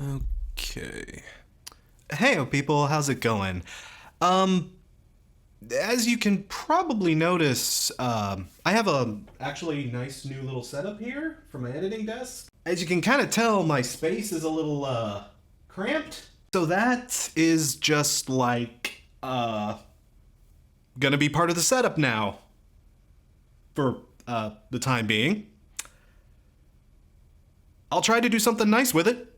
Okay. Hey, people, how's it going? As you can probably notice, I have a actually nice new little setup here for my editing desk. As you can kind of tell, my space is a little, cramped. So that is just like, gonna be part of the setup now. For, the time being. I'll try to do something nice with it.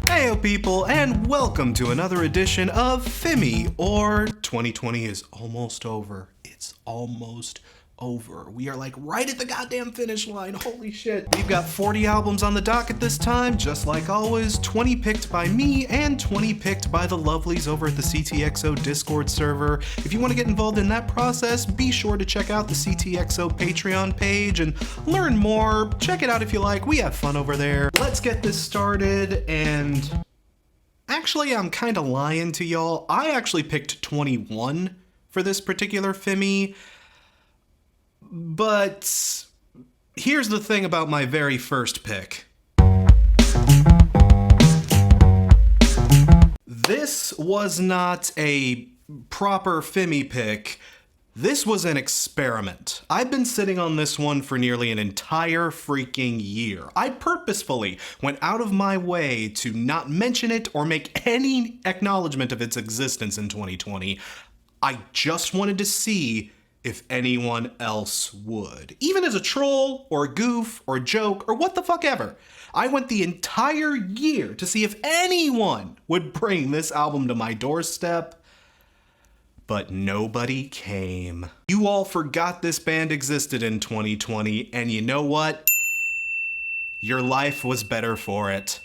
Heyo people, and welcome to another edition of FIMI, or 2020 is almost over. It's almost over. We are like right at the goddamn finish line. Holy shit. We've got 40 albums on the docket this time, just like always. 20 picked by me and 20 picked by the lovelies over at the CTXO Discord server. If you want to get involved in that process, be sure to check out the CTXO Patreon page and learn more. Check it out if you like. We have fun over there. Let's get this started, and actually, I'm kind of lying to y'all. I actually picked 21 for this particular FIMI. But here's the thing about my very first pick. This was not a proper FIMI pick. This was an experiment. I've been sitting on this one for nearly an entire freaking year. I purposefully went out of my way to not mention it or make any acknowledgement of its existence in 2020. I just wanted to see if anyone else would. Even as a troll, or a goof, or a joke, or what the fuck ever. I went the entire year to see if anyone would bring this album to my doorstep, but nobody came. You all forgot this band existed in 2020, and you know what? Your life was better for it.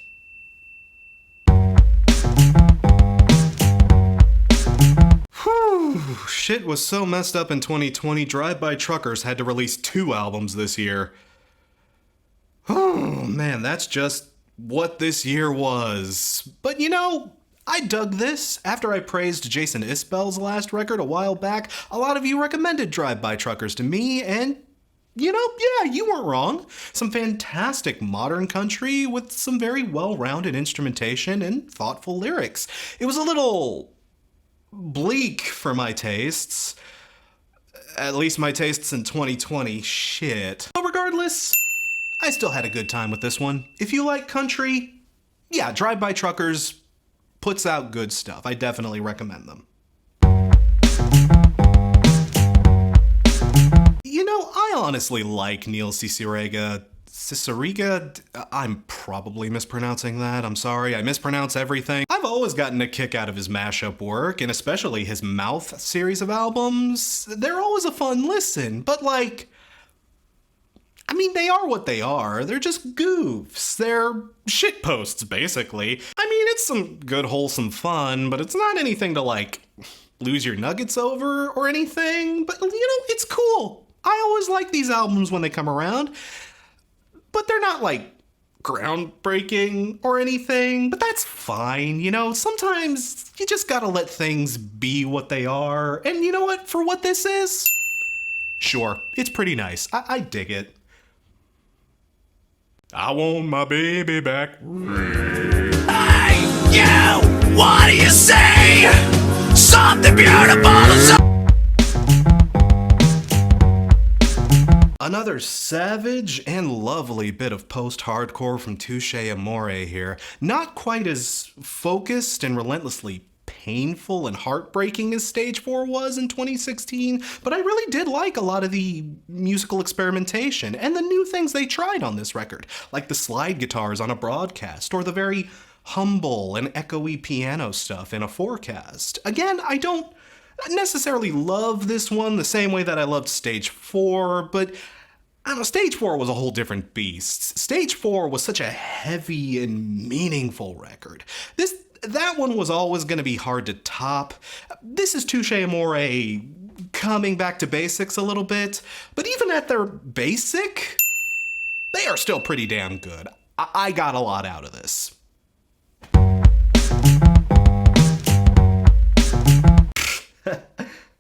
Shit was so messed up in 2020, Drive-By Truckers had to release 2 albums this year. Oh man, that's just what this year was. But you know, I dug this. After I praised Jason Isbell's last record a while back, a lot of you recommended Drive-By Truckers to me, and you know, yeah, you weren't wrong. Some fantastic modern country with some very well-rounded instrumentation and thoughtful lyrics. It was a little bleak for my tastes. At least my tastes in 2020. Shit. But regardless, I still had a good time with this one. If you like country, yeah, Drive-By Truckers puts out good stuff. I definitely recommend them. You know, I honestly like Neil Cicierega. Cicierega? I'm probably mispronouncing that. I'm sorry. I mispronounce everything. I've always gotten a kick out of his mashup work, and especially his Mouth series of albums. They're always a fun listen, but like, I mean, they are what they are. They're just goofs. They're shitposts, basically. I mean, it's some good, wholesome fun, but it's not anything to like lose your nuggets over or anything. But you know, it's cool. I always like these albums when they come around. But they're not, like, groundbreaking or anything, but that's fine, you know? Sometimes you just gotta let things be what they are, and you know what? For what this is, sure, it's pretty nice. I dig it. I want my baby back. Hey, you! What do you say? Something beautiful. Another savage and lovely bit of post-hardcore from Touché and Amoré here. Not quite as focused and relentlessly painful and heartbreaking as Stage 4 was in 2016, but I really did like a lot of the musical experimentation and the new things they tried on this record, like the slide guitars on A Broadcast, or the very humble and echoey piano stuff in A Forecast. Again, I don't necessarily love this one the same way that I loved Stage 4, but I don't know, Stage 4 was a whole different beast. Stage 4 was such a heavy and meaningful record. That one was always going to be hard to top. This is Touché Amoré coming back to basics a little bit, but even at their basic, they are still pretty damn good. I got a lot out of this.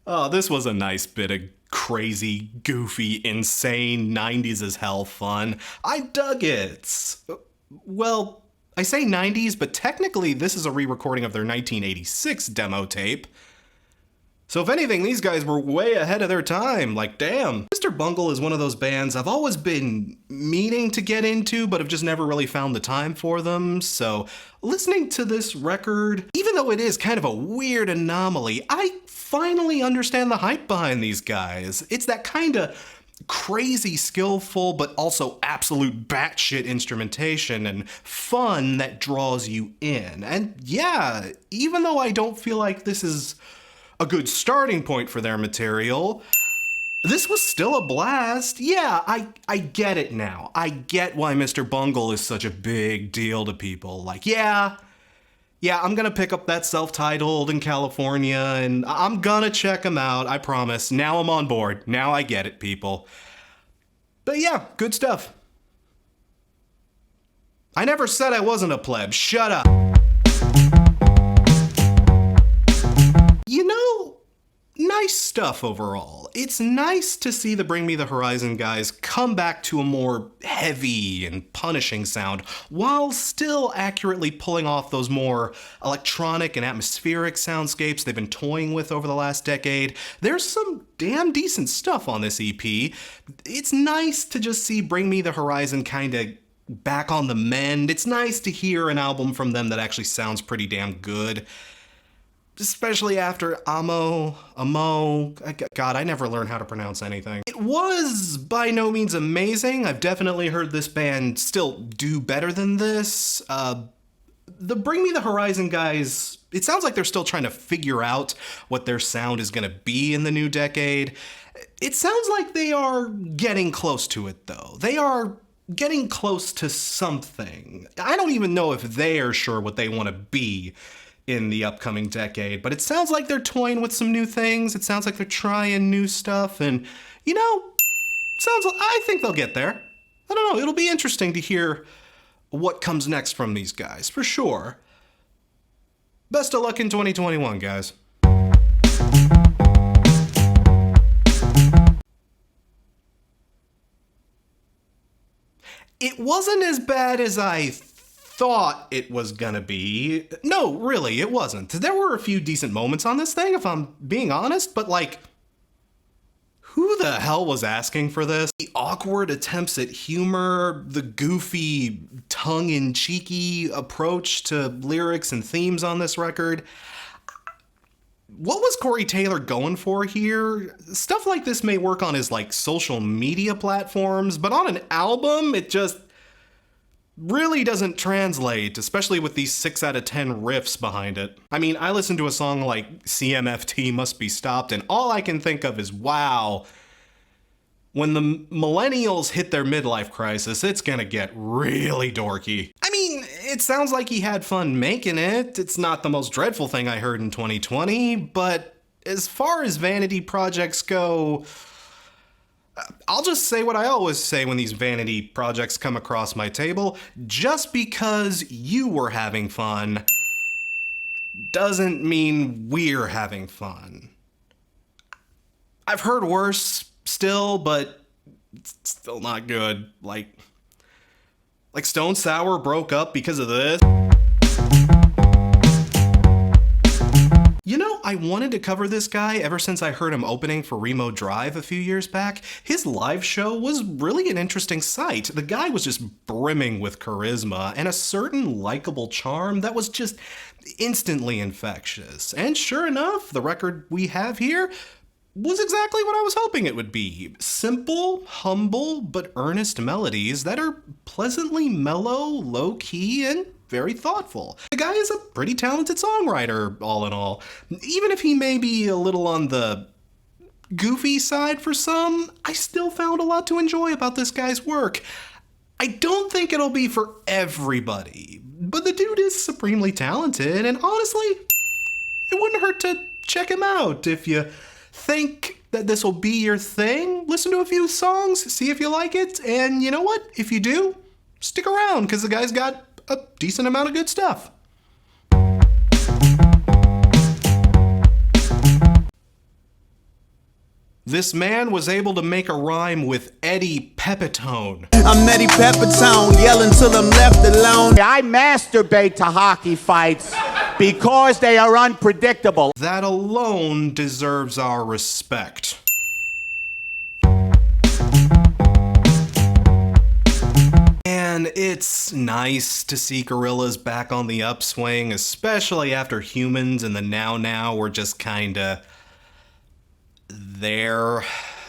Oh, this was a nice bit of crazy, goofy, insane, 90s as hell fun. I dug it. Well, I say 90s, but technically this is a re-recording of their 1986 demo tape. So if anything, these guys were way ahead of their time. Like, damn. Mr. Bungle is one of those bands I've always been meaning to get into, but have just never really found the time for them. So listening to this record, even though it is kind of a weird anomaly, I finally understand the hype behind these guys. It's that kind of crazy skillful, but also absolute batshit instrumentation and fun that draws you in. And yeah, even though I don't feel like this is a good starting point for their material, this was still a blast. Yeah, I get it now. I get why Mr. Bungle is such a big deal to people. Like, yeah, I'm gonna pick up that self-titled in California and I'm gonna check them out, I promise. Now I'm on board. Now I get it, people. But yeah, good stuff. I never said I wasn't a pleb. Shut up. You know, nice stuff overall. It's nice to see the Bring Me the Horizon guys come back to a more heavy and punishing sound while still accurately pulling off those more electronic and atmospheric soundscapes they've been toying with over the last decade. There's some damn decent stuff on this EP. It's nice to just see Bring Me the Horizon kind of back on the mend. It's nice to hear an album from them that actually sounds pretty damn good. Especially after God, I never learned how to pronounce anything. It was by no means amazing. I've definitely heard this band still do better than this. The Bring Me the Horizon guys, it sounds like they're still trying to figure out what their sound is gonna be in the new decade. It sounds like they are getting close to it though. They are getting close to something. I don't even know if they are sure what they want to be in the upcoming decade, but it sounds like they're toying with some new things. It sounds like they're trying new stuff, and you know, I think they'll get there. I don't know, it'll be interesting to hear what comes next from these guys, for sure. Best of luck in 2021, guys. It wasn't as bad as I thought it was gonna be. No, really, it wasn't. There were a few decent moments on this thing, if I'm being honest, but like, who the hell was asking for this? The awkward attempts at humor, the goofy, tongue-in-cheeky approach to lyrics and themes on this record. What was Corey Taylor going for here? Stuff like this may work on his like social media platforms, but on an album, it just really doesn't translate, especially with these 6 out of 10 riffs behind it. I mean, I listen to a song like CMFT Must Be Stopped, and all I can think of is, wow, when the millennials hit their midlife crisis, it's gonna get really dorky. I mean, it sounds like he had fun making it. It's not the most dreadful thing I heard in 2020, but as far as vanity projects go, I'll just say what I always say when these vanity projects come across my table. Just because you were having fun doesn't mean we're having fun. I've heard worse still, but it's still not good. Like Stone Sour broke up because of this. You know, I wanted to cover this guy ever since I heard him opening for Remo Drive a few years back. His live show was really an interesting sight. The guy was just brimming with charisma and a certain likable charm that was just instantly infectious. And sure enough, the record we have here was exactly what I was hoping it would be. Simple, humble, but earnest melodies that are pleasantly mellow, low-key, and very thoughtful. The guy is a pretty talented songwriter, all in all. Even if he may be a little on the goofy side for some, I still found a lot to enjoy about this guy's work. I don't think it'll be for everybody, but the dude is supremely talented, and honestly, it wouldn't hurt to check him out. If you think that this will be your thing, listen to a few songs, see if you like it, and you know what? If you do, stick around, because the guy's got a decent amount of good stuff. This man was able to make a rhyme with Eddie Pepitone. I'm Eddie Pepitone, yelling till I'm left alone. I masturbate to hockey fights because they are unpredictable. That alone deserves our respect. And it's nice to see Gorillaz back on the upswing, especially after Humans and the Now were just kinda there.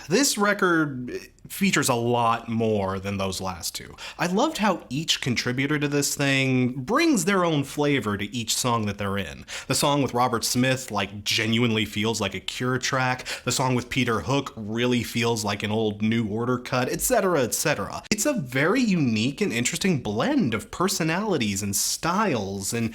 This record features a lot more than those last two. I loved how each contributor to this thing brings their own flavor to each song that they're in. The song with Robert Smith genuinely feels like a Cure track. The song with Peter Hook really feels like an old New Order cut, etc., etc. It's a very unique and interesting blend of personalities and styles and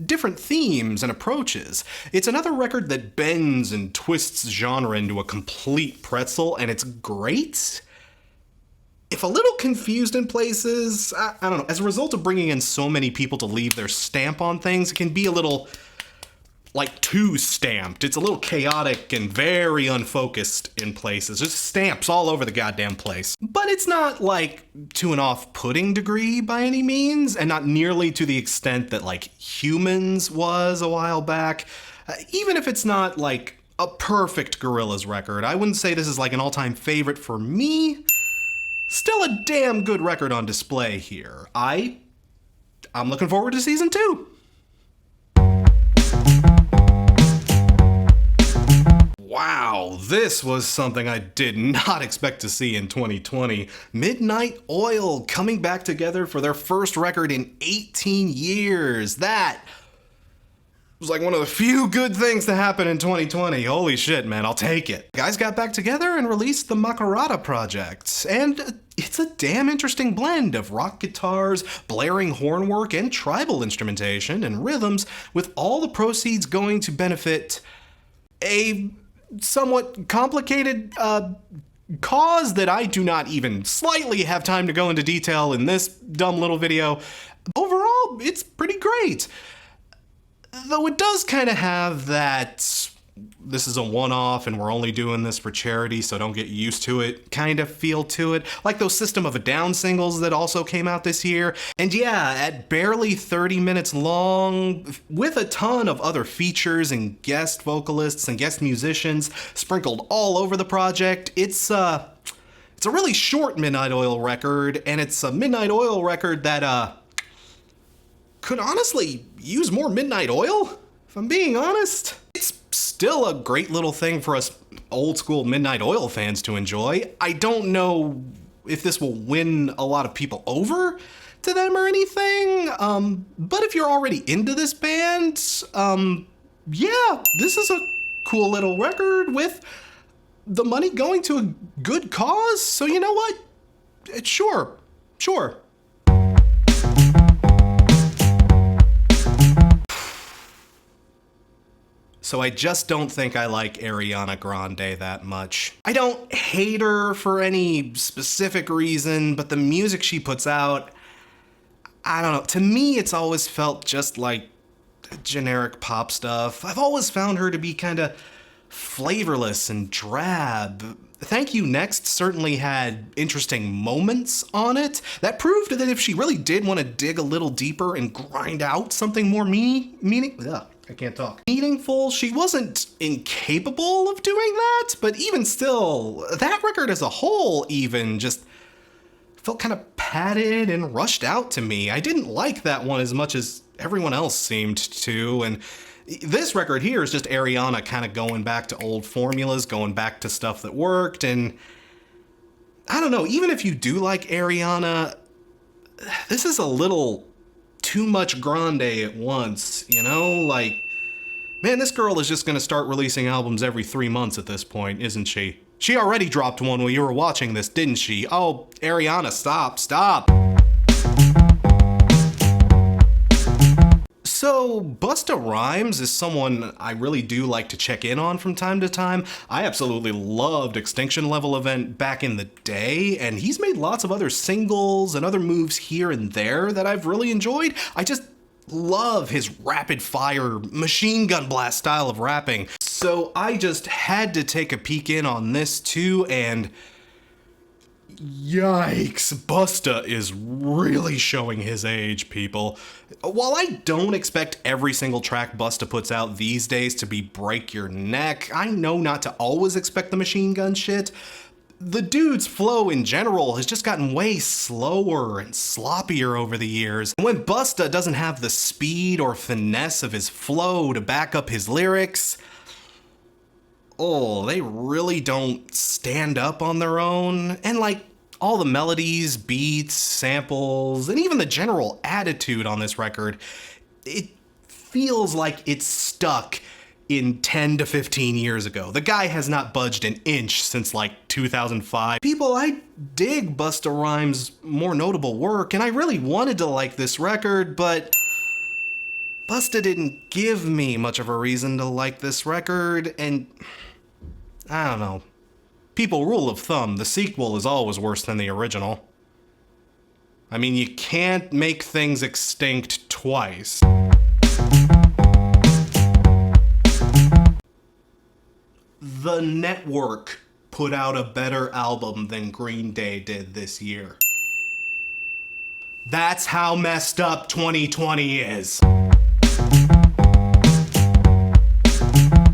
different themes and approaches. It's another record that bends and twists genre into a complete pretzel, and it's great. If a little confused in places, I don't know, as a result of bringing in so many people to leave their stamp on things, it can be a little, too stamped. It's a little chaotic and very unfocused in places. Just stamps all over the goddamn place. But it's not, to an off-putting degree by any means, and not nearly to the extent that, Humans was a while back. Even if it's not, a perfect Gorillaz record, I wouldn't say this is, an all-time favorite for me. Still a damn good record on display here. I'm looking forward to season 2. Wow, this was something I did not expect to see in 2020. Midnight Oil coming back together for their first record in 18 years. That was one of the few good things to happen in 2020. Holy shit, man, I'll take it. The guys got back together and released the Makaratta project, and it's a damn interesting blend of rock guitars, blaring horn work, and tribal instrumentation and rhythms, with all the proceeds going to benefit a somewhat complicated cause that I do not even slightly have time to go into detail in this dumb little video. Overall, it's pretty great. Though it does kind of have that this is a one-off and we're only doing this for charity, so don't get used to it kind of feel to it. Like those System of a Down singles that also came out this year. And yeah, at barely 30 minutes long, with a ton of other features and guest vocalists and guest musicians sprinkled all over the project, it's a really short Midnight Oil record, and it's a Midnight Oil record that could honestly use more Midnight Oil, if I'm being honest. It's still a great little thing for us old school Midnight Oil fans to enjoy. I don't know if this will win a lot of people over to them or anything, but if you're already into this band, yeah, this is a cool little record with the money going to a good cause, so you know what? Sure. So I just don't think I like Ariana Grande that much. I don't hate her for any specific reason, but the music she puts out, I don't know, to me it's always felt just like generic pop stuff. I've always found her to be kind of flavorless and drab. Thank You Next certainly had interesting moments on it that proved that if she really did want to dig a little deeper and grind out something more meaningful, she wasn't incapable of doing that, but even still, that record as a whole even just felt kind of padded and rushed out to me. I didn't like that one as much as everyone else seemed to, and this record here is just Ariana kind of going back to old formulas, going back to stuff that worked, and I don't know, even if you do like Ariana, this is a little too much Grande at once, you know? Like, man, this girl is just gonna start releasing albums every 3 months at this point, isn't she? She already dropped one while you were watching this, didn't she? Oh, Ariana, stop. So, Busta Rhymes is someone I really do like to check in on from time to time. I absolutely loved Extinction Level Event back in the day, and he's made lots of other singles and other moves here and there that I've really enjoyed. I just love his rapid fire, machine gun blast style of rapping. So I just had to take a peek in on this too, and yikes, Busta is really showing his age, people. While I don't expect every single track Busta puts out these days to be break your neck, I know not to always expect the machine gun shit. The dude's flow in general has just gotten way slower and sloppier over the years. When Busta doesn't have the speed or finesse of his flow to back up his lyrics, oh, they really don't stand up on their own. And like, all the melodies, beats, samples, and even the general attitude on this record, it feels like it's stuck in 10 to 15 years ago. The guy has not budged an inch since like 2005. People, I dig Busta Rhymes' more notable work, and I really wanted to like this record, but Busta didn't give me much of a reason to like this record, and I don't know. People, rule of thumb, the sequel is always worse than the original. I mean, you can't make things extinct twice. The Network put out a better album than Green Day did this year. That's how messed up 2020 is.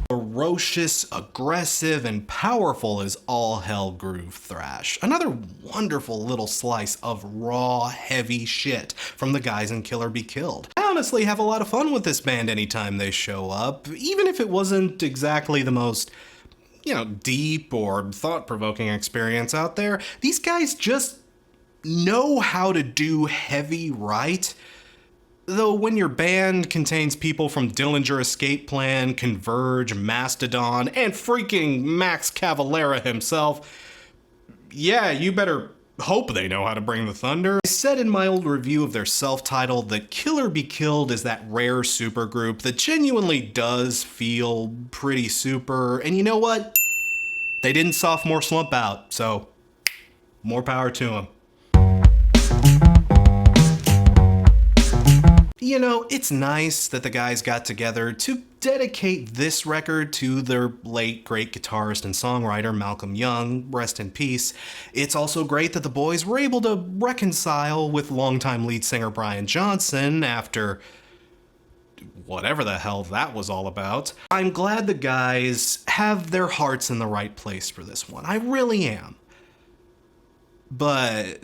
Ferocious, aggressive, and powerful as all hell groove thrash. Another wonderful little slice of raw, heavy shit from the guys in Kill or Be Killed. I honestly have a lot of fun with this band anytime they show up, even if it wasn't exactly the most, deep or thought-provoking experience out there. These guys just know how to do heavy right. Though when your band contains people from Dillinger Escape Plan, Converge, Mastodon, and freaking Max Cavalera himself, yeah, you better hope they know how to bring the thunder. I said in my old review of their self-titled that Kill or Be Killed is that rare supergroup that genuinely does feel pretty super, and you know what? They didn't sophomore slump out, so more power to them. It's nice that the guys got together to dedicate this record to their late great guitarist and songwriter Malcolm Young, rest in peace. It's also great that the boys were able to reconcile with longtime lead singer Brian Johnson after whatever the hell that was all about. I'm glad the guys have their hearts in the right place for this one. I really am. But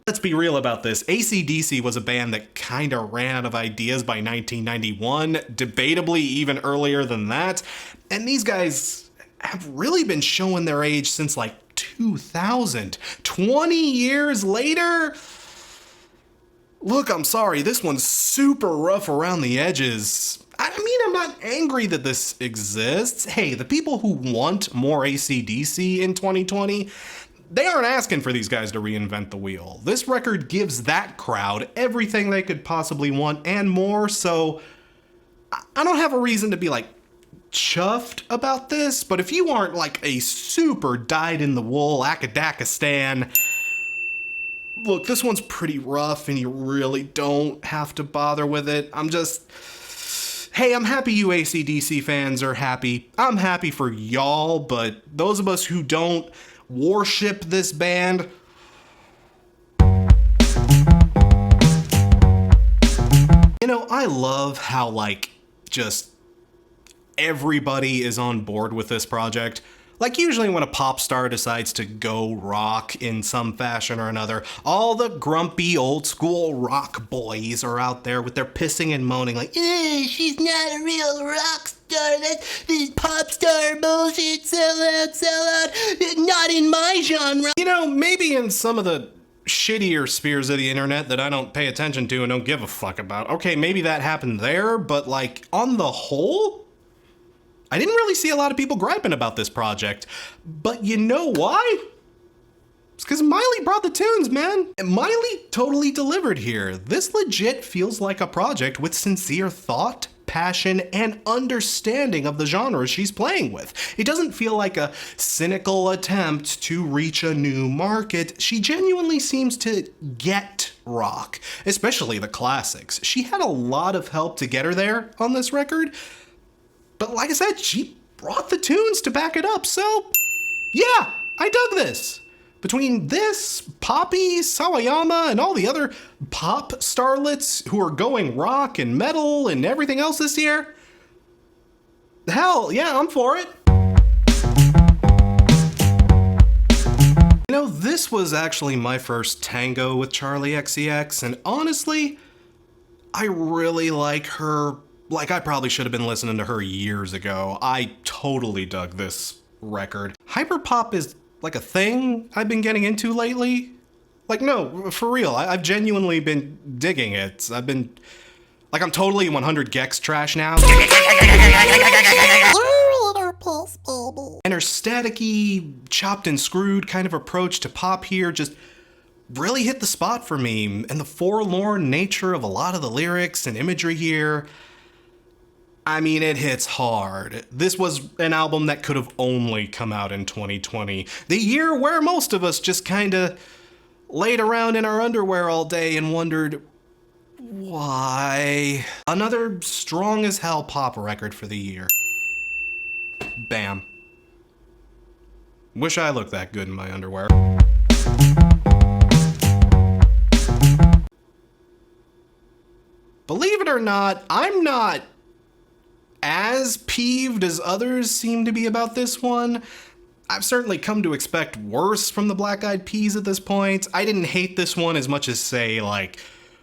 let's be real about this. AC/DC was a band that kinda ran out of ideas by 1991, debatably even earlier than that, and these guys have really been showing their age since like 2000. 20 years later? Look, I'm sorry, this one's super rough around the edges. I'm not angry that this exists. Hey, the people who want more AC/DC in 2020, they aren't asking for these guys to reinvent the wheel. This record gives that crowd everything they could possibly want and more, so I don't have a reason to be chuffed about this, but if you aren't a super dyed-in-the-wool Akadakistan, look, this one's pretty rough and you really don't have to bother with it. Hey, I'm happy you AC/DC fans are happy. I'm happy for y'all, but those of us who don't worship this band, I love how just everybody is on board with this project. Usually when a pop star decides to go rock in some fashion or another, all the grumpy old school rock boys are out there with their pissing and moaning she's not a real rock star, that's this pop star bullshit, sell out, not in my genre. Maybe in some of the shittier spheres of the internet that I don't pay attention to and don't give a fuck about, okay, maybe that happened there, but on the whole, I didn't really see a lot of people griping about this project. But you know why? It's because Miley brought the tunes, man. And Miley totally delivered here. This legit feels like a project with sincere thought, passion and understanding of the genre she's playing with. It doesn't feel like a cynical attempt to reach a new market. She genuinely seems to get rock, especially the classics. She had a lot of help to get her there on this record, but like I said, she brought the tunes to back it up, so yeah, I dug this. Between this, Poppy, Sawayama, and all the other pop starlets who are going rock and metal and everything else this year, hell, yeah, I'm for it. You know, this was actually my first tango with Charli XCX, and honestly, I really like her. Like, I probably should have been listening to her years ago. I totally dug this record. Hyperpop is like a thing I've been getting into lately. Like, no, for real, I've genuinely been digging it. I've been, like, I'm totally 100 Gex trash now. And her staticky, chopped and screwed kind of approach to pop here just really hit the spot for me. And the forlorn nature of a lot of the lyrics and imagery here, I mean, it hits hard. This was an album that could have only come out in 2020. The year where most of us just kinda laid around in our underwear all day and wondered, why? Another strong as hell pop record for the year. Bam. Wish I looked that good in my underwear. Believe it or not, I'm not as peeved as others seem to be about this one. I've certainly come to expect worse from the Black Eyed Peas at this point. I didn't hate this one as much as, say, like,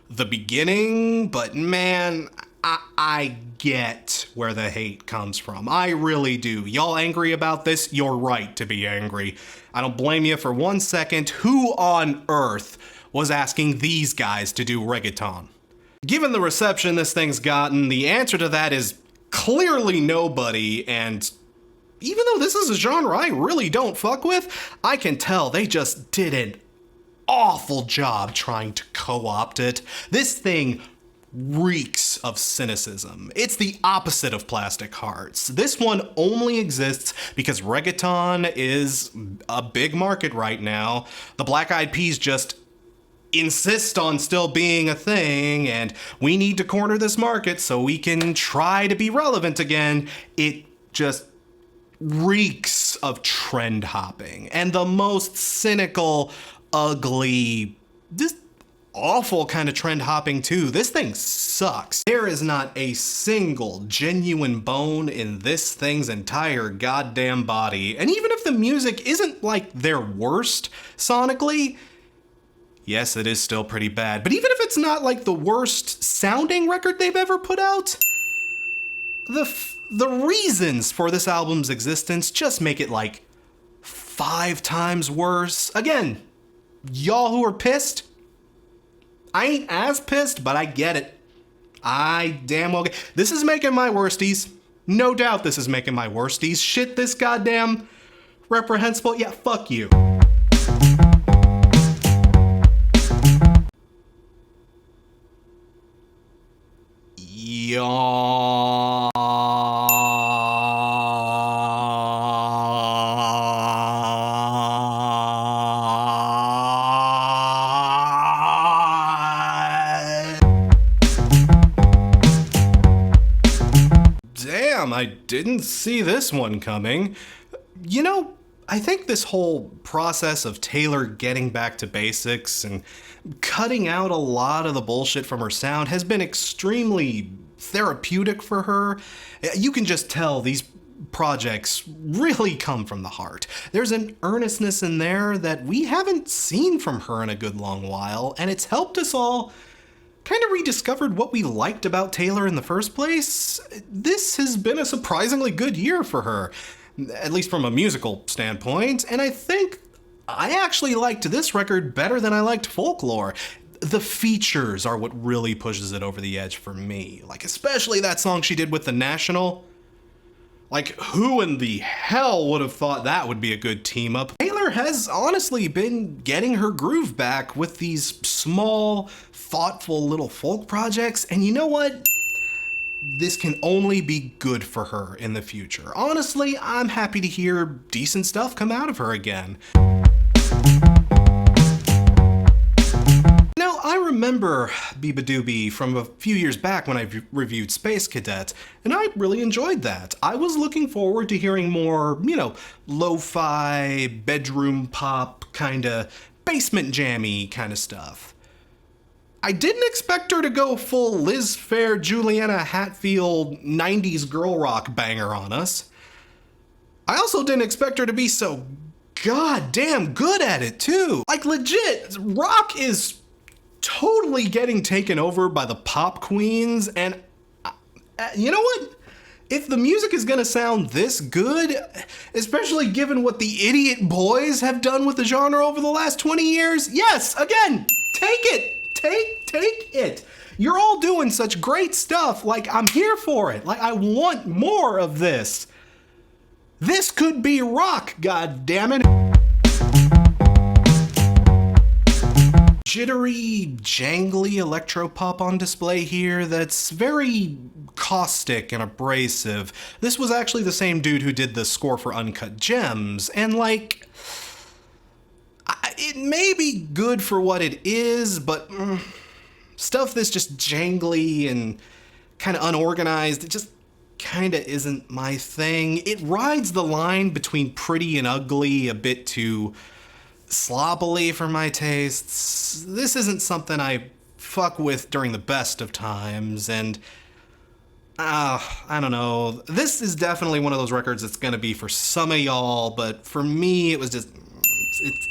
the beginning, but man, I get where the hate comes from. I really do. Y'all angry about this? You're right to be angry. I don't blame you for 1 second. Who on earth was asking these guys to do reggaeton? Given the reception this thing's gotten, the answer to that is clearly nobody, and even though this is a genre I really don't fuck with, I can tell they just did an awful job trying to co-opt it. This thing reeks of cynicism. It's the opposite of Plastic Hearts. This one only exists because reggaeton is a big market right now. The Black Eyed Peas just insist on still being a thing, and we need to corner this market so we can try to be relevant again. It just reeks of trend hopping and the most cynical, ugly, just awful kind of trend hopping too. This thing sucks. There is not a single genuine bone in this thing's entire goddamn body. And even if the music isn't like their worst sonically, yes, it is still pretty bad. But even if it's not like the worst sounding record they've ever put out, the reasons for this album's existence just make it like 5 times worse. Again, y'all who are pissed, I ain't as pissed, but I get it. I damn well get it. This is making my worsties. No doubt this is making my worsties. Shit, this goddamn reprehensible. Yeah, fuck you. Damn, I didn't see this one coming. You know, I think this whole process of Taylor getting back to basics and cutting out a lot of the bullshit from her sound has been extremely therapeutic for her. You can just tell these projects really come from the heart. There's an earnestness in there that we haven't seen from her in a good long while, and it's helped us all kind of rediscovered what we liked about Taylor in the first place. This has been a surprisingly good year for her, at least from a musical standpoint, and I think I actually liked this record better than I liked Folklore. The features are what really pushes it over the edge for me, like especially that song she did with The National. Like, who in the hell would have thought that would be a good team up? Taylor has honestly been getting her groove back with these small, thoughtful little folk projects, and you know what? this can only be good for her in the future. Honestly, I'm happy to hear decent stuff come out of her again. Now, I remember Beabadoobee from a few years back when I reviewed Space Cadet, and I really enjoyed that. I was looking forward to hearing more, lo-fi, bedroom pop, kinda basement jammy kinda stuff. I didn't expect her to go full Liz Phair, Juliana Hatfield, 90s girl rock banger on us. I also didn't expect her to be so goddamn good at it, too. Like, legit, rock is totally getting taken over by the pop queens, and you know what? If the music is gonna sound this good, especially given what the idiot boys have done with the genre over the last 20 years, yes, again, take it. Take it. You're all doing such great stuff. Like, I'm here for it. Like, I want more of this. This could be rock, goddammit. Jittery, jangly electropop on display here that's very caustic and abrasive. This was actually the same dude who did the score for Uncut Gems, and like, it may be good for what it is, but stuff that's just jangly and kind of unorganized, it just kind of isn't my thing. It rides the line between pretty and ugly a bit too sloppily for my tastes. This isn't something I fuck with during the best of times, and I don't know. This is definitely one of those records that's gonna be for some of y'all, but for me, it was just,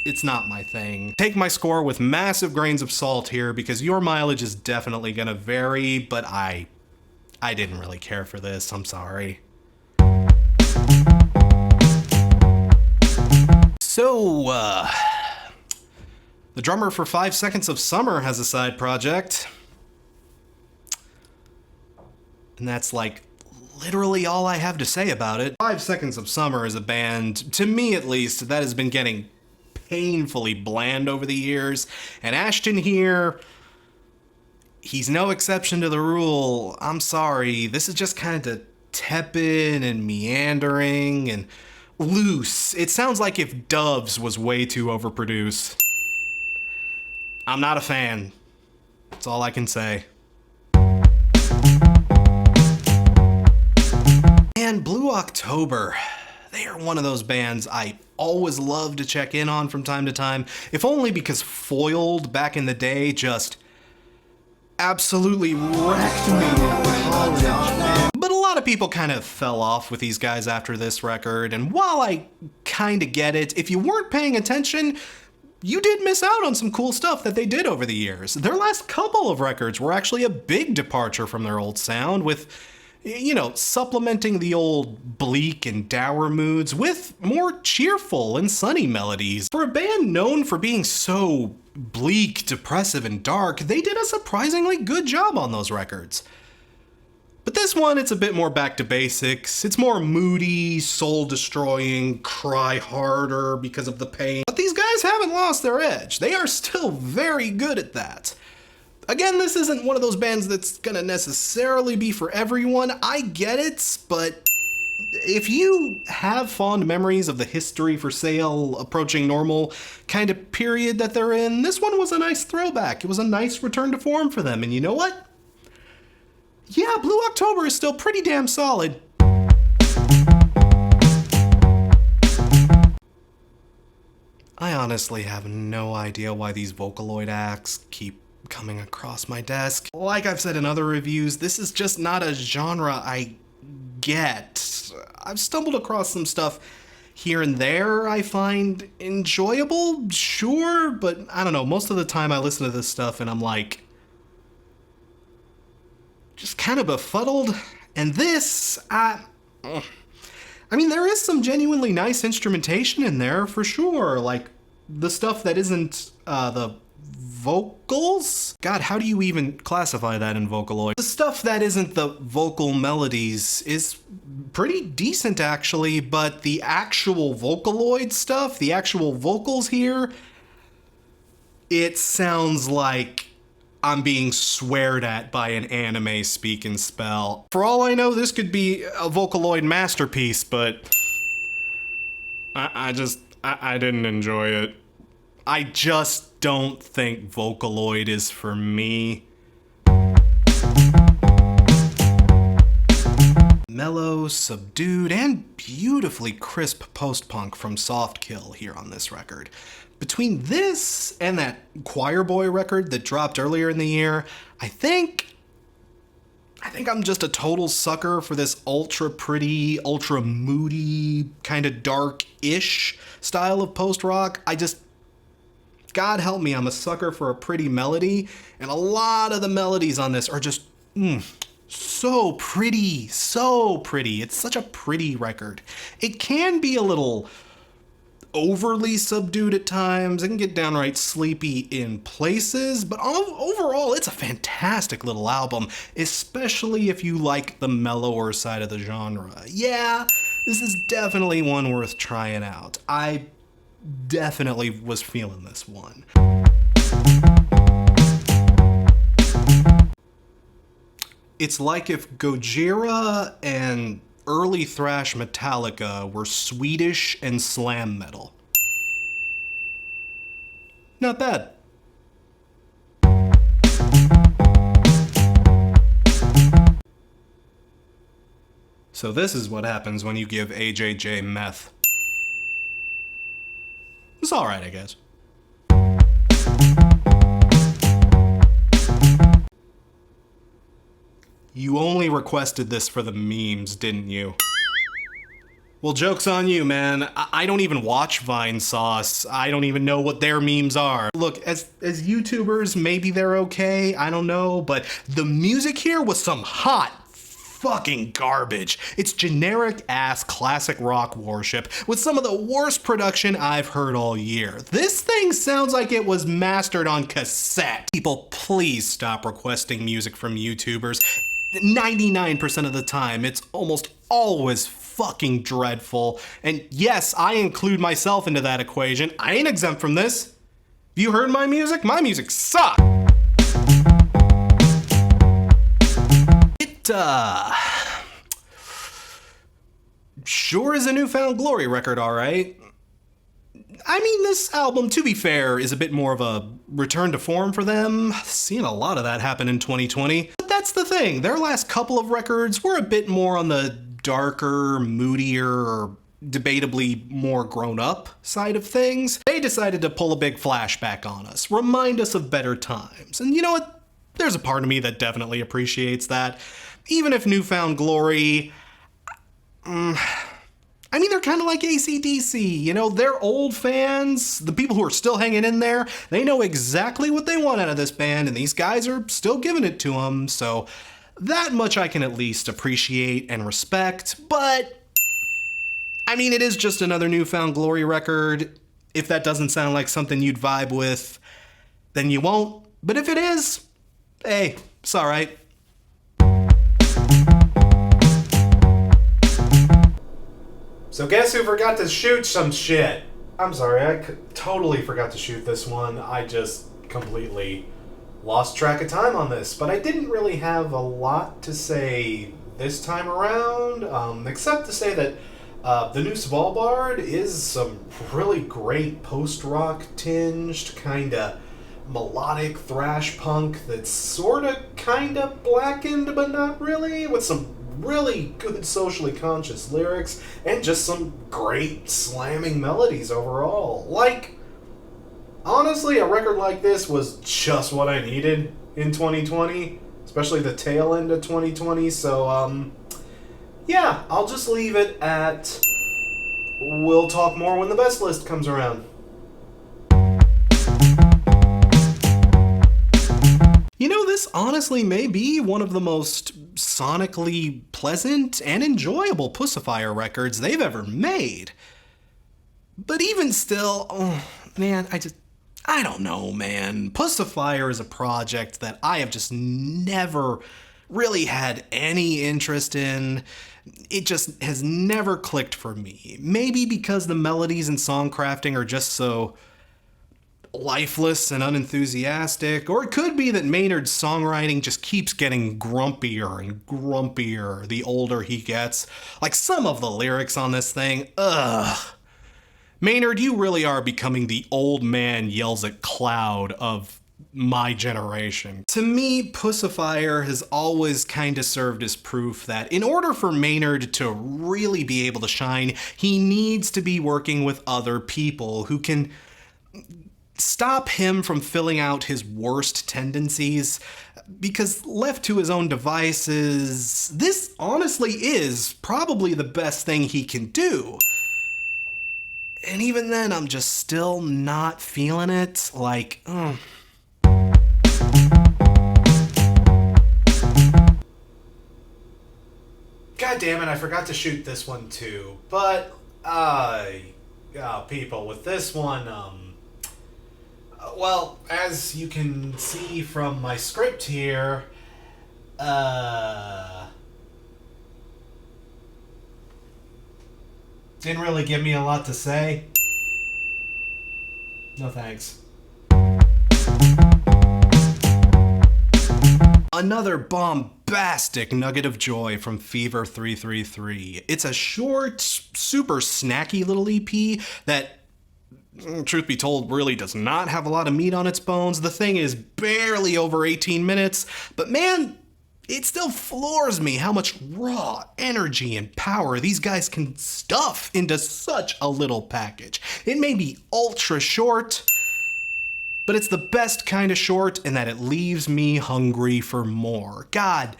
it's not my thing. Take my score with massive grains of salt here, because your mileage is definitely gonna vary, but I didn't really care for this, I'm sorry. So, the drummer for 5 Seconds of Summer has a side project. And that's like literally all I have to say about it. 5 Seconds of Summer is a band, to me at least, that has been getting painfully bland over the years. And Ashton here, he's no exception to the rule. I'm sorry, this is just kind of tepid and meandering and loose. It sounds like if Doves was way too overproduced. I'm not a fan. That's all I can say. And Blue October, they are one of those bands I always love to check in on from time to time, if only because Foiled back in the day just absolutely wrecked me in college. But a lot of people kind of fell off with these guys after this record, and while I kind of get it, if you weren't paying attention, you did miss out on some cool stuff that they did over the years. Their last couple of records were actually a big departure from their old sound, with, supplementing the old bleak and dour moods with more cheerful and sunny melodies. For a band known for being so bleak, depressive, and dark, they did a surprisingly good job on those records. But this one, it's a bit more back to basics. It's more moody, soul-destroying, cry harder because of the pain. But these guys haven't lost their edge. They are still very good at that. Again, this isn't one of those bands that's gonna necessarily be for everyone. I get it, but if you have fond memories of the History for Sale, Approaching Normal kind of period that they're in, this one was a nice throwback. It was a nice return to form for them, and you know what? Yeah, Blue October is still pretty damn solid. I honestly have no idea why these Vocaloid acts keep coming across my desk. Like I've said in other reviews, this is just not a genre I get. I've stumbled across some stuff here and there I find enjoyable, sure, but I don't know, most of the time I listen to this stuff and I'm like, just kind of befuddled. And this, I mean, there is some genuinely nice instrumentation in there for sure. Like the stuff that isn't the vocals? God, how do you even classify that in Vocaloid? The stuff that isn't the vocal melodies is pretty decent actually, but the actual Vocaloid stuff, the actual vocals here, it sounds like I'm being sweared at by an anime speak and spell. For all I know, this could be a Vocaloid masterpiece, but I didn't enjoy it. I just don't think Vocaloid is for me. Mellow, subdued, and beautifully crisp post-punk from Softkill here on this record. Between this and that Choir Boy record that dropped earlier in the year, I think I'm just a total sucker for this ultra pretty, ultra moody, kind of dark-ish style of post-rock. God help me, I'm a sucker for a pretty melody, and a lot of the melodies on this are just, so pretty, so pretty. It's such a pretty record. It can be a little overly subdued at times. It can get downright sleepy in places, but overall, it's a fantastic little album, especially if you like the mellower side of the genre. Yeah, this is definitely one worth trying out. I definitely was feeling this one. It's like if Gojira and early thrash Metallica were Swedish and slam metal. Not bad. So this is what happens when you give AJJ meth. It's alright, I guess. You only requested this for the memes, didn't you? Well, joke's on you, man. I don't even watch Vine Sauce. I don't even know what their memes are. Look, as YouTubers, maybe they're okay, I don't know, but the music here was some hot fucking garbage. It's generic ass classic rock worship with some of the worst production I've heard all year. This thing sounds like it was mastered on cassette. People, please stop requesting music from YouTubers. 99% of the time, it's almost always fucking dreadful. And yes, I include myself into that equation. I ain't exempt from this. Have you heard my music? My music sucks. It, sure is a Newfound Glory record, alright. I mean, this album, to be fair, is a bit more of a return to form for them. Seen a lot of that happen in 2020. But that's the thing, their last couple of records were a bit more on the darker, moodier, or debatably more grown-up side of things. They decided to pull a big flashback on us, remind us of better times. And you know what? There's a part of me that definitely appreciates that. Even if Newfound Glory... I mean, they're kind of like AC/DC, you know, they're old fans, the people who are still hanging in there, they know exactly what they want out of this band, and these guys are still giving it to them, so that much I can at least appreciate and respect, but, I mean, it is just another Newfound Glory record. If that doesn't sound like something you'd vibe with, then you won't, but if it is, hey, it's alright. So guess who forgot to shoot some shit? I'm sorry, I totally forgot to shoot this one. I just completely lost track of time on this. But I didn't really have a lot to say this time around, except to say that the new Svalbard is some really great post-rock tinged, kinda melodic thrash punk that's sorta kinda blackened but not really, with some really good socially conscious lyrics and just some great slamming melodies overall. Like, honestly, a record like this was just what I needed in 2020, especially the tail end of 2020, so yeah, I'll just leave it at we'll talk more when the best list comes around. You know, this honestly may be one of the most sonically pleasant and enjoyable Pussifier records they've ever made. But even still, oh, man, I don't know, man. Pussifier is a project that I have just never really had any interest in. It just has never clicked for me. Maybe because the melodies and song crafting are just so lifeless and unenthusiastic, or it could be that Maynard's songwriting just keeps getting grumpier and grumpier the older he gets. Like some of the lyrics on this thing, ugh. Maynard, you really are becoming the old man yells at cloud of my generation. To me, Pussifier has always kind of served as proof that in order for Maynard to really be able to shine, he needs to be working with other people who can stop him from filling out his worst tendencies, because left to his own devices, this honestly is probably the best thing he can do. And even then, I'm just still not feeling it. Like, God damn it, I forgot to shoot this one too. But, people, with this one, well, as you can see from my script here, didn't really give me a lot to say. No thanks. Another bombastic nugget of joy from Fever 333. It's a short, super snacky little EP that, truth be told, really does not have a lot of meat on its bones. The thing is barely over 18 minutes, but man, it still floors me how much raw energy and power these guys can stuff into such a little package. It may be ultra short, but it's the best kind of short in that it leaves me hungry for more. God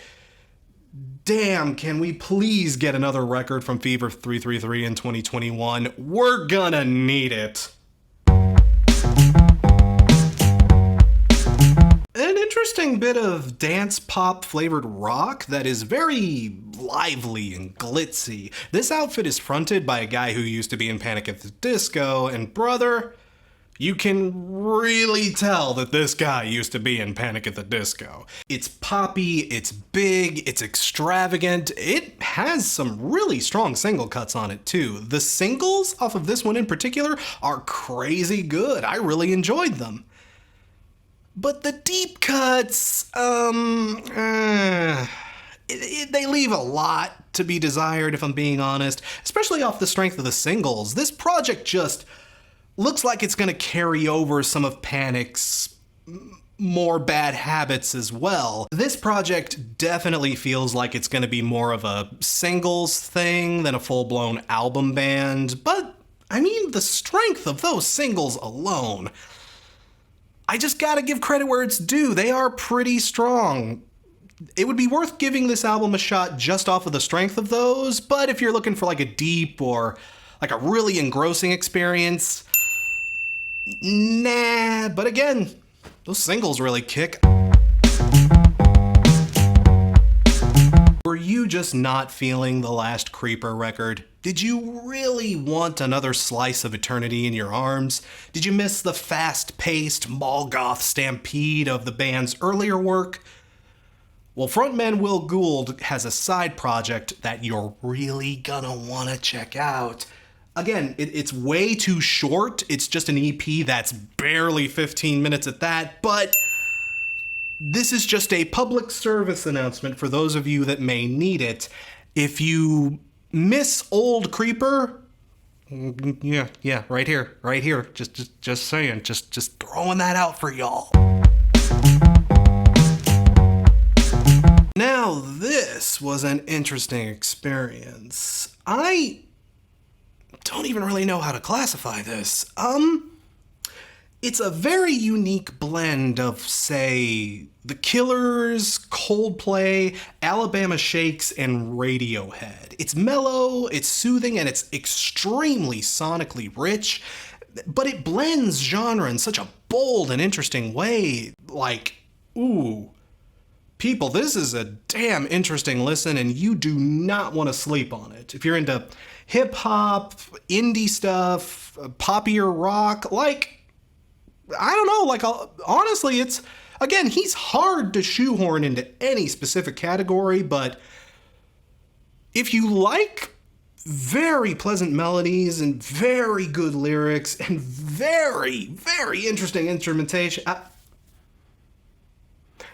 damn, can we please get another record from Fever 333 in 2021? We're gonna need it. An interesting bit of dance pop flavored rock that is very lively and glitzy. This outfit is fronted by a guy who used to be in Panic at the Disco, and brother, you can really tell that this guy used to be in Panic at the Disco. It's poppy, it's big, it's extravagant. It has some really strong single cuts on it too. The singles off of this one in particular are crazy good. I really enjoyed them. But the deep cuts, they leave a lot to be desired, if I'm being honest, especially off the strength of the singles. This project just looks like it's gonna carry over some of Panic's more bad habits as well. This project definitely feels like it's gonna be more of a singles thing than a full-blown album band, but I mean, the strength of those singles alone, I just gotta give credit where it's due. They are pretty strong. It would be worth giving this album a shot just off of the strength of those, but if you're looking for like a deep or like a really engrossing experience, nah. But again, those singles really kick. Were you just not feeling the last Creeper record? Did you really want another slice of eternity in your arms? Did you miss the fast-paced mall goth stampede of the band's earlier work? Well, frontman Will Gould has a side project that you're really gonna wanna check out. Again, it's way too short. It's just an EP that's barely 15 minutes at that, but this is just a public service announcement for those of you that may need it. If you miss old Creeper, yeah, right here. Just saying, just throwing that out for y'all. Now, this was an interesting experience. I don't even really know how to classify this. It's a very unique blend of, say, The Killers, Coldplay, Alabama Shakes, and Radiohead. It's mellow, it's soothing, and it's extremely sonically rich, but it blends genre in such a bold and interesting way. Like, ooh, people, this is a damn interesting listen, and you do not want to sleep on it. If you're into hip-hop, indie stuff, poppier rock, like, I don't know, like, honestly, it's, again, he's hard to shoehorn into any specific category, but if you like very pleasant melodies and very good lyrics and very, very interesting instrumentation. I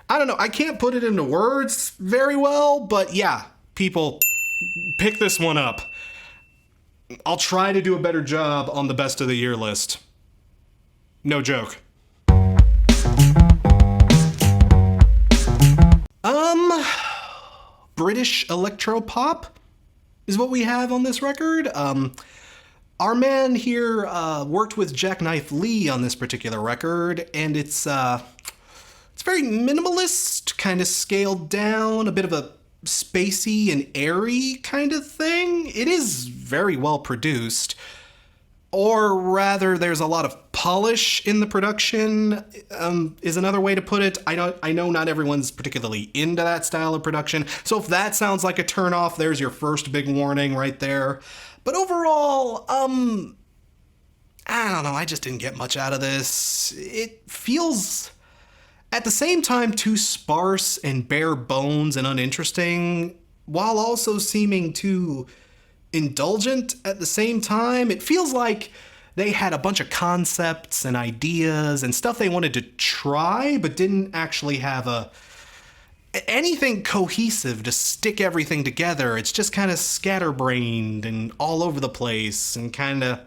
don't know, I can't put it into words very well, but yeah, people, pick this one up. I'll try to do a better job on the best of the year list. No joke. British electropop is what we have on this record. Our man here worked with Jackknife Lee on this particular record, and it's very minimalist, kind of scaled down, a bit of a spacey and airy kind of thing. It is very well produced. Or rather, there's a lot of polish in the production, is another way to put it. I know not everyone's particularly into that style of production, so if that sounds like a turnoff, there's your first big warning right there. But overall, I don't know, I just didn't get much out of this. It feels, at the same time, too sparse and bare bones and uninteresting, while also seeming too indulgent at the same time. It feels like they had a bunch of concepts and ideas and stuff they wanted to try, but didn't actually have anything cohesive to stick everything together. It's just kind of scatterbrained and all over the place and kind of,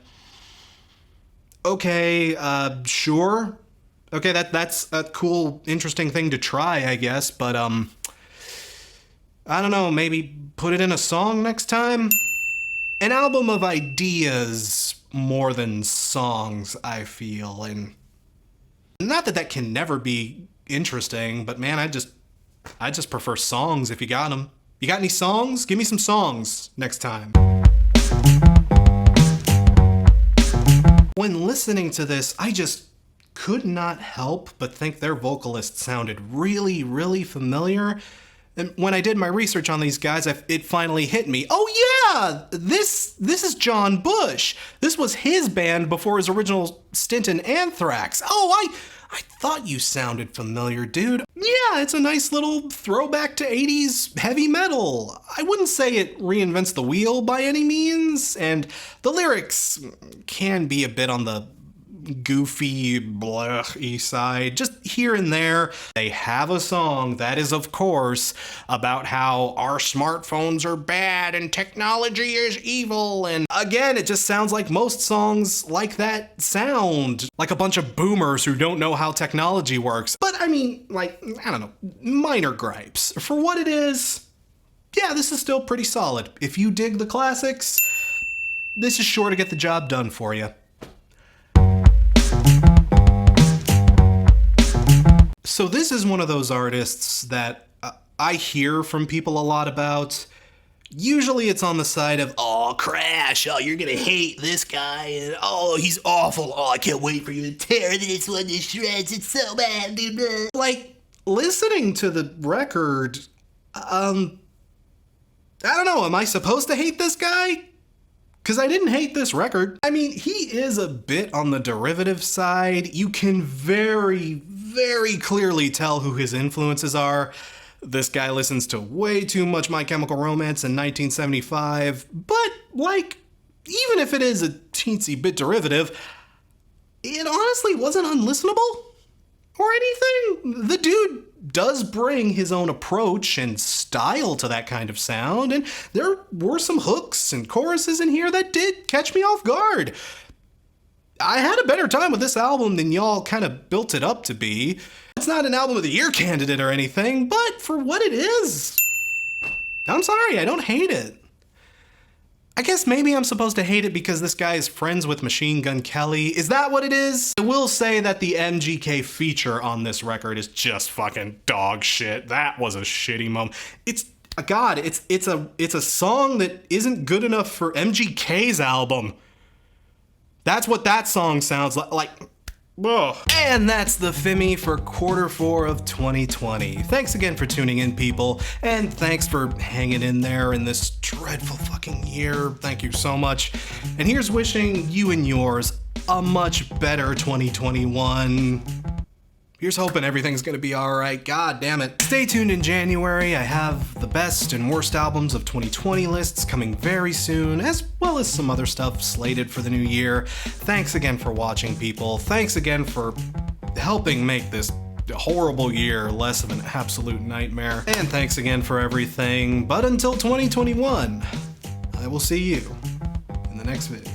okay, sure. Okay, that's a cool, interesting thing to try, I guess, but I don't know, maybe put it in a song next time? An album of ideas more than songs, I feel, and not that can never be interesting, but man, I just prefer songs if you got them. You got any songs? Give me some songs next time. When listening to this, I just could not help but think their vocalist sounded really, really familiar. And when I did my research on these guys, it finally hit me. Oh yeah, this is John Bush. This was his band before his original stint in Anthrax. Oh, I thought you sounded familiar, dude. Yeah, it's a nice little throwback to 80s heavy metal. I wouldn't say it reinvents the wheel by any means, and the lyrics can be a bit on the goofy, blah-y side, just here and there. They have a song that is, of course, about how our smartphones are bad and technology is evil, and again, it just sounds like most songs like that sound. Like a bunch of boomers who don't know how technology works. But I mean, like, I don't know, minor gripes. For what it is, yeah, this is still pretty solid. If you dig the classics, this is sure to get the job done for you. So this is one of those artists that I hear from people a lot about. Usually it's on the side of, oh, Crash, oh, you're gonna hate this guy, and oh, he's awful, oh, I can't wait for you to tear this one to shreds, it's so bad, dude. Like, listening to the record, I don't know, am I supposed to hate this guy? Because I didn't hate this record. I mean, he is a bit on the derivative side. You can very, very clearly tell who his influences are. This guy listens to way too much My Chemical Romance in 1975, but, like, even if it is a teensy bit derivative, it honestly wasn't unlistenable or anything. The dude does bring his own approach and style to that kind of sound, and there were some hooks and choruses in here that did catch me off guard. I had a better time with this album than y'all kind of built it up to be. It's not an album of the year candidate or anything, but for what it is, I'm sorry, I don't hate it. I guess maybe I'm supposed to hate it because this guy is friends with Machine Gun Kelly. Is that what it is? I will say that the MGK feature on this record is just fucking dog shit. That was a shitty moment. It's a song that isn't good enough for MGK's album. That's what that song sounds like. Ugh. And that's the FIMI for Q4 of 2020. Thanks again for tuning in, people, and thanks for hanging in there in this dreadful fucking year. Thank you so much. And here's wishing you and yours a much better 2021. Here's hoping everything's gonna be alright, god damn it. Stay tuned in January, I have the best and worst albums of 2020 lists coming very soon, as well as some other stuff slated for the new year. Thanks again for watching, people. Thanks again for helping make this horrible year less of an absolute nightmare. And thanks again for everything, but until 2021, I will see you in the next video.